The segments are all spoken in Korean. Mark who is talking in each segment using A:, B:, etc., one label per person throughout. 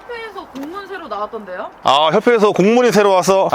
A: 협회에서 공문 새로 나왔던데요?
B: 아, 협회에서 공문이 새로 와서.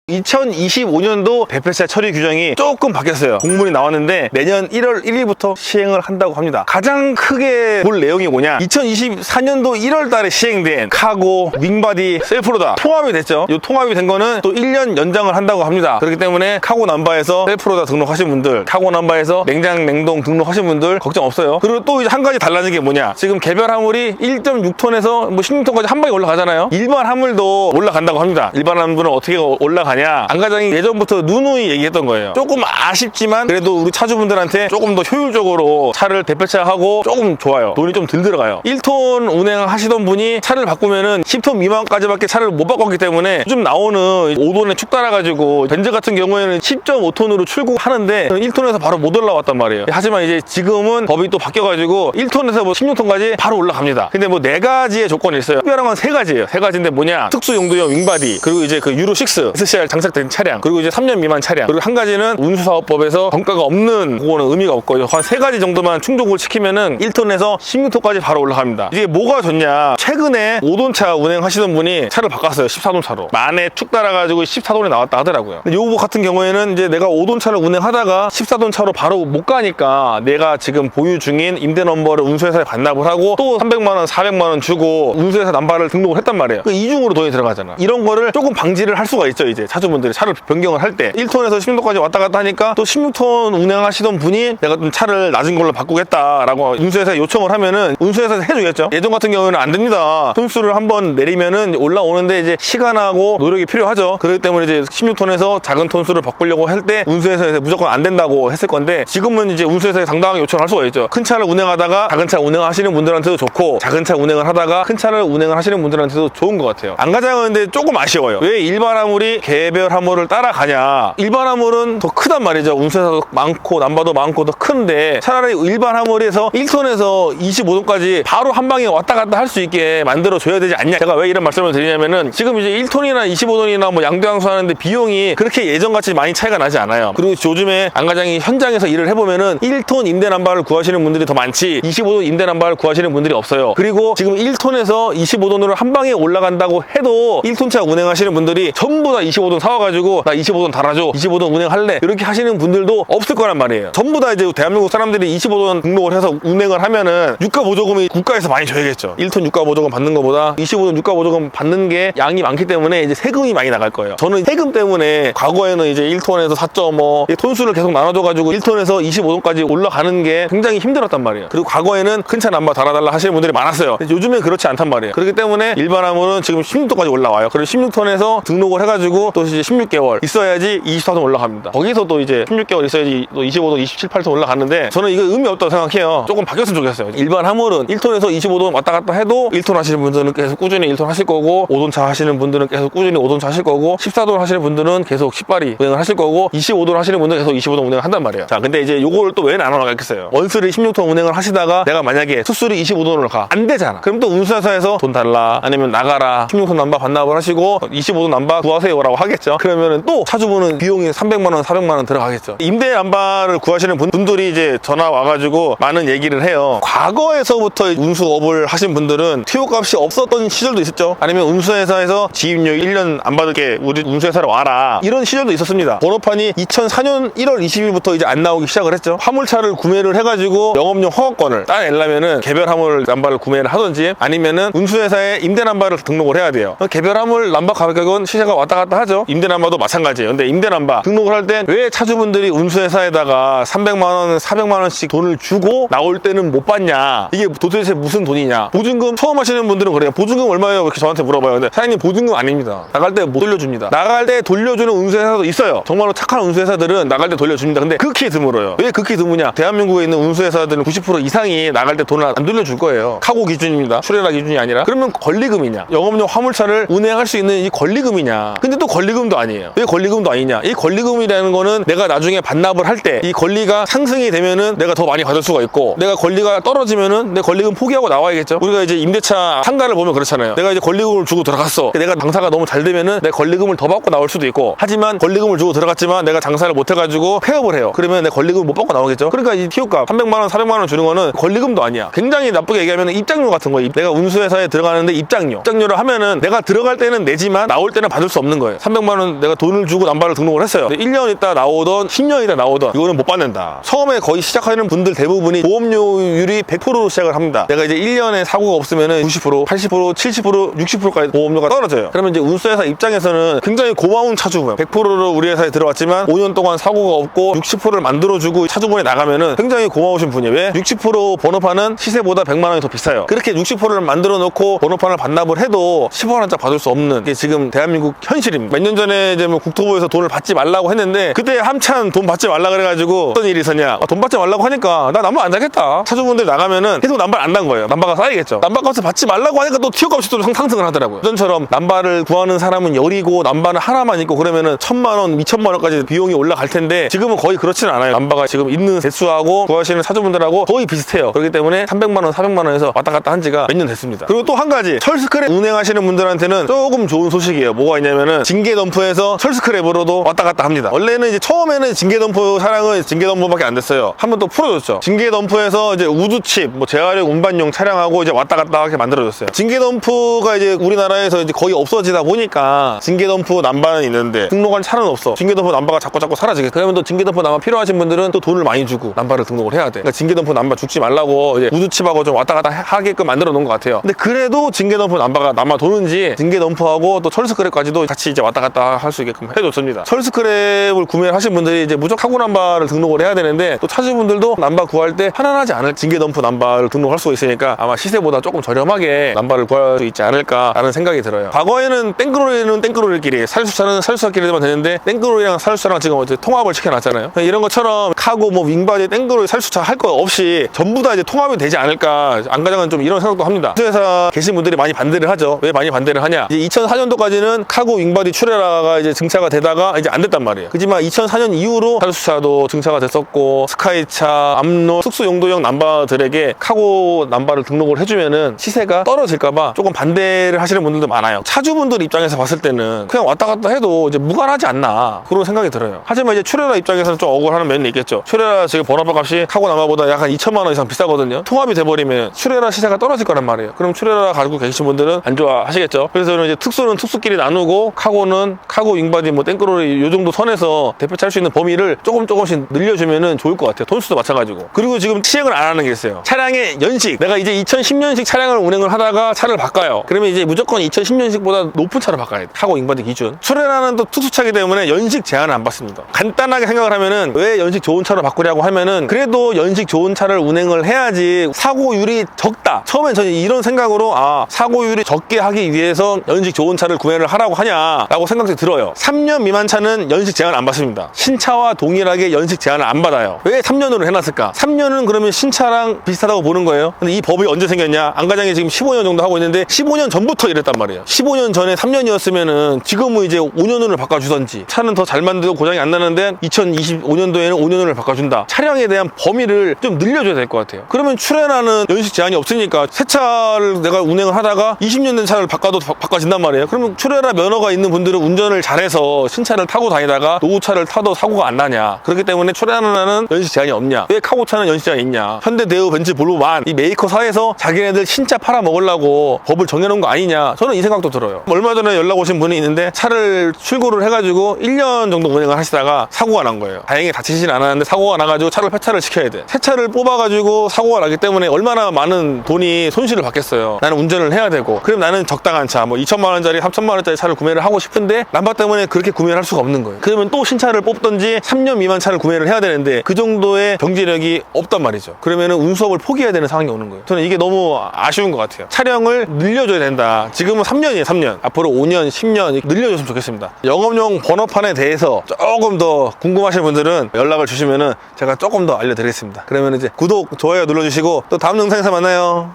B: 2025년도 대폐차 처리 규정이 조금 바뀌었어요. 공문이 나왔는데 내년 1월 1일부터 시행을 한다고 합니다. 가장 크게 볼 내용이 뭐냐, 2024년도 1월 달에 시행된 카고, 윙바디, 셀프로다 통합이 됐죠. 이 통합이 된 거는 또 1년 연장을 한다고 합니다. 그렇기 때문에 카고 남바에서 셀프로다 등록하신 분들, 카고 남바에서 냉장, 냉동 등록하신 분들 걱정 없어요. 그리고 또 이제 한 가지 달라진 게 뭐냐, 지금 개별 화물이 1.6톤에서 뭐 16톤까지 한 방에 올라가잖아요. 일반 화물도 올라간다고 합니다. 일반 화물은 어떻게 올라가냐, 안과장이 예전부터 누누이 얘기했던 거예요. 조금 아쉽지만 그래도 우리 차주분들한테 조금 더 효율적으로 차를 대폐차하고 조금 좋아요. 돈이 좀 덜 들어가요. 1톤 운행하시던 분이 차를 바꾸면은 10톤 미만까지밖에 차를 못 바꿨기 때문에 요즘 나오는 5톤에 축 달아가지고 벤츠 같은 경우에는 10.5톤으로 출고하는데 1톤에서 바로 못 올라왔단 말이에요. 하지만 이제 지금은 법이 또 바뀌어가지고 1톤에서 뭐 16톤까지 바로 올라갑니다. 근데 뭐 4가지의 조건이 있어요. 특별한 건 3가지예요. 3가지인데 뭐냐, 특수 용도용 윙바디, 그리고 이제 그 유로6 SCR 장착된 차량, 그리고 이제 3년 미만 차량, 그리고 한 가지는 운수사업법에서 정가가 없는, 그거는 의미가 없고 한 3가지 정도만 충족을 시키면은 1톤에서 16톤까지 바로 올라갑니다. 이게 뭐가 좋냐, 최근에 5톤차 운행하시던 분이 차를 바꿨어요. 14톤 차로 만에 축 달아가지고 14톤이 나왔다 하더라고요. 근데 요거 같은 경우에는 이제 내가 5톤 차를 운행하다가 14톤 차로 바로 못 가니까 내가 지금 보유 중인 임대 넘버를 운수회사에 반납을 하고 또 300만원 400만원 주고 운수회사 남바를 등록을 했단 말이에요. 그 이중으로 돈이 들어가잖아. 이런 거를 조금 방지를 할 수가 있죠. 이제 차주분들이 차를 변경을 할 때 1톤에서 16톤까지 왔다 갔다 하니까 또 16톤 운행하시던 분이 내가 좀 차를 낮은 걸로 바꾸겠다라고 운수회사에 요청을 하면은 운수회사에서 해주겠죠. 예전 같은 경우에는 안 됩니다. 톤수를 한번 내리면은 올라오는데 이제 시간하고 노력이 필요하죠. 그렇기 때문에 이제 16톤에서 작은 톤수를 바꾸려고 할 때 운수회사에서 무조건 안 된다고 했을 건데, 지금은 이제 운수회사에 당당하게 요청을 할 수가 있죠. 큰 차를 운행하다가 작은 차 운행하시는 분들한테도 좋고, 작은 차 운행을 하다가 큰 차를 운행을 하시는 분들한테도 좋은 것 같아요. 안과장은 근데 조금 아쉬워요. 왜 일반 화물이 개별 화물을 따라가냐, 일반 화물은 더 크단 말이죠. 운수회사도 많고 남바도 많고 더 큰데, 차라리 일반 화물에서 1톤에서 25톤까지 바로 한 방에 왔다 갔다 할 수 있게 만들어 줘야 되지 않냐. 제가 왜 이런 말씀을 드리냐면은, 지금 이제 1톤이나 25톤이나 뭐 양도양수 하는데 비용이 그렇게 예전같이 많이 차이가 나지 않아요. 그리고 요즘에 안과장이 현장에서 일을 해보면은 1톤 임대 남바를 구하시는 분들이 더 많지 25톤 임대 남바를 구하시는 분들이 없어요. 그리고 지금 1톤에서 25톤으로 한 방에 올라간다고 해도 1톤차 운행하시는 분들이 전부 다 25톤 사와가지고 나 25톤 달아줘, 25톤 운행할래, 이렇게 하시는 분들도 없을 거란 말이에요. 전부 다 이제 대한민국 사람들이 25톤 등록을 해서 운행을 하면은 유가 보조금이 국가에서 많이 줘야겠죠. 1톤 유가 보조금 받는 것보다 25톤 유가 보조금 받는 게 양이 많기 때문에 이제 세금이 많이 나갈 거예요. 저는 세금 때문에 과거에는 이제 1톤에서 4.5 톤수를 계속 나눠줘가지고 1톤에서 25톤까지 올라가는 게 굉장히 힘들었단 말이에요. 그리고 과거에는 큰 차 남바 달아달라 하시는 분들이 많았어요. 근데 요즘엔 그렇지 않단 말이에요. 그렇기 때문에 일반 화물은 지금 16톤까지 올라와요. 그리고 16톤에서 등록을 해가지고 또 이제 16개월 있어야지 24톤 올라갑니다. 거기서 또 이제 16개월 있어야지 또 25톤, 27, 8톤 올라가는데, 저는 이거 의미 없다고 생각해요. 조금 바뀌었으면 좋겠어요. 일반 화물은 1톤에서 25톤 왔다 갔다 해도 1톤 하시는 분들은 계속 꾸준히 1톤 하실 거고, 5톤 차 하시는 분들은 계속 꾸준히 5톤 차 하실 거고, 14톤 하시는 분들은 계속 10발이 운행을 하실 거고, 25톤 하시는 분들은 계속 25톤 운행을 한단 말이에요. 자, 근데 이제 요거를 또 왜 나눠 나가겠어요? 원수리 16톤 운행을 하시다가 내가 만약에 수수리 25톤으로 가, 안 되잖아. 그럼 또 운수회사에서 돈 달라, 아니면 나가라, 16톤 남바 반납을 하시고 25톤 남바 구하세요라고 하겠죠. 그러면은 또 차주분은 비용이 300만원, 400만원 들어가겠죠. 임대 남바를 구하시는 분들이 이제 전화 와가지고 많은 얘기를 해요. 과거에서부터 운수업을 하신 분들은 투요값이 없었던 시절도 있었죠. 아니면 운수회사에서 지입료 1년 안 받을게, 우리 운수회사로 와라, 이런 시절도 있었습니다. 번호판이 2004년 1월 20일부터 이제 안 나오기 시작을 했죠. 화물차를 구매를 해가지고 영업용 허가권을 따내려면은 개별 화물 남바를 구매를 하든지, 아니면은 운수회사에 임대 남바를 등록을 해야 돼요. 개별 화물 남바 가격은 시세가 왔다 갔다 하죠. 임대 남바도 마찬가지예요. 근데 임대 남바 등록을 할 때 왜 차주분들이 운수회사에다가 300만원, 400만원씩 돈을 주고 나올 때는 못 받냐, 이게 도대체 무슨 돈이냐. 보증금 처음 하시는 분들은 그래요. 보증금 얼마예요? 이렇게 저한테 물어봐요. 근데 사장님, 보증금 아닙니다. 나갈 때 못 돌려줍니다. 나갈 때 돌려주는 운수회사도 있어요. 정말로 착한 운수회사들은 나갈 때 돌려줍니다. 근데 극히 드물어요. 왜 극히 드무냐, 대한민국에 있는 운수회사들은 90% 이상이 나갈 때 돈을 안 돌려줄 거예요. 카고 기준입니다. 출애라 기준이 아니라. 그러면 권리금이냐, 영업용 화물차를 운행할 수 있는 이 권리금이냐. 근데 또 권리금도 아니에요. 왜 권리금도 아니냐? 이 권리금이라는 거는 내가 나중에 반납을 할 때 이 권리가 상승이 되면은 내가 더 많이 받을 수가 있고, 내가 권리가 떨어지면은 내 권리금 포기하고 나와야겠죠. 우리가 이제 임대차 상가를 보면 그렇잖아요. 내가 이제 권리금을 주고 들어갔어. 내가 장사가 너무 잘 되면은 내 권리금을 더 받고 나올 수도 있고, 하지만 권리금을 주고 들어갔지만 내가 장사를 못 해가지고 폐업을 해요. 그러면 내 권리금을 못 받고 나오겠죠. 그러니까 이 TO값 300만 원, 400만 원 주는 거는 권리금도 아니야. 굉장히 나쁘게 얘기하면 입장료 같은 거예요. 내가 운수회사에 들어가는데 입장료를 하면은 내가 들어갈 때는 내지만 나올 때는 받을 수 없는 거예요. 300만 원 내가 돈을 주고 남발을 등록을 했어요. 1년 있다 나오던 10년 있다 나오던 이거는 못 받는다. 처음에 거의 시작하는 분들 대부분이 보험료율이 100%로 시작을 합니다. 내가 이제 1년에 사고가 없으면은 90%, 80%, 70%, 60%까지 보험료가 떨어져요. 그러면 이제 운수회사 입장에서는 굉장히 고마운 차주분, 100%로 우리 회사에 들어왔지만 5년 동안 사고가 없고 60%를 만들어주고 차주분에 나가면은 굉장히 고마우신 분이에요. 왜? 60% 번호판은 시세보다 100만 원이 더 비싸요. 그렇게 60%를 만들어 놓고 번호판을 반납을 해도 10억 원짜리 받을 수 없는 게 지금 대한민국 현실입니다. 몇 년 전에 이제 뭐 국토부에서 돈을 받지 말라고 했는데, 그때 한참 돈 받지 말라 그래가지고 어떤 일이 있었냐? 돈 받지 말라고 하니까 나 남발 안 자겠다. 차주분들 나가면은 계속 남발 안 단 거예요. 남발가 쌓이겠죠. 남발값을 받지 말라고 하니까 또 티오값이 또 상승을 하더라고요. 예전처럼 남발을 구하는 사람은 열이고 남발은 하나만 있고 그러면은 1,000만 원, 2,000만 원까지 비용이 올라갈 텐데, 지금은 거의 그렇지는 않아요. 남발가 지금 있는 대수하고 구하시는 차주분들하고 거의 비슷해요. 그렇기 때문에 300만 원, 400만 원에서 왔다 갔다 한 지가 몇 년 됐습니다. 그리고 또 한 가지, 철스크랩 운행하시는 분들한테는 조금 좋은 소식이에요. 뭐가 있냐면은 징계덤프에서 철스크랩으로도 왔다 갔다 합니다. 원래는 이제 처음에는 징계덤프 차량은 징계덤프밖에 안 됐어요. 한번 또 풀어줬죠. 징계덤프에서 이제 우드칩, 뭐 재활용 운반용 차량하고 이제 왔다 갔다 하게 만들어줬어요. 징계덤프가 이제 우리나라에서 이제 거의 없어지다 보니까 징계덤프 남바는 있는데 등록한 차는 없어. 징계덤프 남바가 자꾸 사라지게. 그러면 또 징계덤프 남바 필요하신 분들은 또 돈을 많이 주고 남바를 등록을 해야 돼. 그러니까 징계덤프 남바 죽지 말라고 이제 우드칩하고 좀 왔다 갔다 하게끔 만들어 놓은 것 같아요. 근데 그래도 징계덤프 남바가 남아 도는지 징계덤프하고 또 철스크랩까지도 같이 이제 왔다 갔다 할 수 있게끔 해줬습니다. 철스크랩을 구매를 하신 분들이 이제 무조건 카고 남바를 등록을 해야 되는데, 또 차주분들도 남바 구할 때 편안하지 않을 징계덤프 남바를 등록할 수가 있으니까 아마 시세보다 조금 저렴하게 남바를 구할 수 있지 않을까라는 생각이 들어요. 과거에는 땡그로리는 땡그로리끼리, 살수차는 살수차끼리만 되는데 땡그로리랑 살수차랑 지금 어제 통합을 시켜놨잖아요. 이런 것처럼 카고 뭐 윙바디 땡그로리 살수차 할 거 없이 전부 다 이제 통합이 되지 않을까, 안과장은 좀 이런 생각도 합니다. 회사 계신 분들이 많이 반대를 하죠. 왜 많이 반대를 하냐? 이제 2004년도까지는 카고 윙바디 출애라가 이제 증차가 되다가 이제 안 됐단 말이에요. 그지만 2004년 이후로 살수차도 증차가 됐었고, 스카이차, 암로, 특수용도형 남바들에게 카고 남바를 등록을 해주면은 시세가 떨어질까봐 조금 반대를 하시는 분들도 많아요. 차주분들 입장에서 봤을 때는 그냥 왔다 갔다 해도 이제 무관하지 않나, 그런 생각이 들어요. 하지만 이제 출애라 입장에서는 좀 억울하는 면이 있겠죠. 출애라 지금 번호판 값이 카고 남바보다 약 한 2,000만 원 이상 비싸거든요. 통합이 돼버리면 출애라 시세가 떨어질 거란 말이에요. 그럼 출애라 가지고 계신 분들은 안 좋아하시겠죠. 그래서 저는 이제 특수는 특수끼리 나누고, 카고는 카고 윙바디 뭐 땡그로리 요 정도 선에서 대표차 할 수 있는 범위를 조금씩 늘려주면은 좋을 것 같아요. 톤수도 마찬가지고. 그리고 지금 시행을 안 하는 게 있어요. 차량의 연식. 내가 이제 2010년식 차량을 운행을 하다가 차를 바꿔요. 그러면 이제 무조건 2010년식보다 높은 차를 바꿔야 돼. 카고 윙바디 기준. 출애라는 또 특수차이기 때문에 연식 제한을 안 받습니다. 간단하게 생각을 하면은 왜 연식 좋은 차로 바꾸냐고 하면은, 그래도 연식 좋은 차를 운행을 해야지 사고율이 적다. 처음엔 저는 이런 생각으로 사고율이 적게 하기 위해서 연식 좋은 차를 구매를 하라고 하냐라고 생각이 들어요. 3년 미만 차는 연식 제한 안 받습니다. 신차와 동일하게 연식 제한을 안 받아요. 왜 3년으로 해놨을까? 3년은 그러면 신차랑 비슷하다고 보는 거예요. 근데 이 법이 언제 생겼냐? 안과장이 지금 15년 정도 하고 있는데 15년 전부터 이랬단 말이에요. 15년 전에 3년이었으면은 지금은 이제 5년으로 바꿔주던지, 차는 더 잘 만들고 고장이 안 나는데 2025년도에는 5년으로 바꿔준다. 차량에 대한 범위를 좀 늘려줘야 될 것 같아요. 그러면 출애라는 연식 제한이 없으니까 새 차를 내가 운행을 하다가 20년 된 차를 바꿔도 바꿔진단 말이에요. 그러면 출애라 면허가 있는 분들은 운전을 잘해서 신차를 타고 다니다가 노후차를 타도 사고가 안 나냐? 그렇기 때문에 출애라는 연식 제한이 없냐? 왜 카고차는 연식 제한이 있냐? 현대, 대우, 벤츠, 볼보만 이 메이커사에서 자기네들 신차 팔아 먹으려고 법을 정해놓은 거 아니냐? 저는 이 생각도 들어요. 얼마 전에 연락 오신 분이 있는데, 차를 출고를 해가지고 1년 정도 운행을 하시다가 사고가 난 거예요. 다행히 다치진 않았는데 사고가 나가지고 차를 폐차를 시켜야 돼. 새 차를 뽑아가지고 사고가 나기 때문에 얼마나 많은 돈이 손실을 받겠어요. 나는 운전을 해야 되고, 그럼 나는 적당한 차, 뭐 2,000만 원짜리, 3,000만 원짜리 차를 구매를 하고 싶은데 남바 때문에 그렇게 구매를 할 수가 없는 거예요. 그러면 또 신차를 뽑던지 3년 미만 차를 구매를 해야 되는데 그 정도의 경제력이 없단 말이죠. 그러면은 운수업을 포기해야 되는 상황이 오는 거예요. 저는 이게 너무 아쉬운 것 같아요. 차량을 늘려줘야 된다. 지금은 3년이에요, 3년. 앞으로 5년, 10년 늘려줬으면 좋겠습니다. 영업용 번호판에 대해서 조금 더 궁금하신 분들은 연락을 주시면은 제가 조금 더 알려드리겠습니다. 그러면 이제 구독, 좋아요 눌러주시고 또 다음 영상에서 만나요.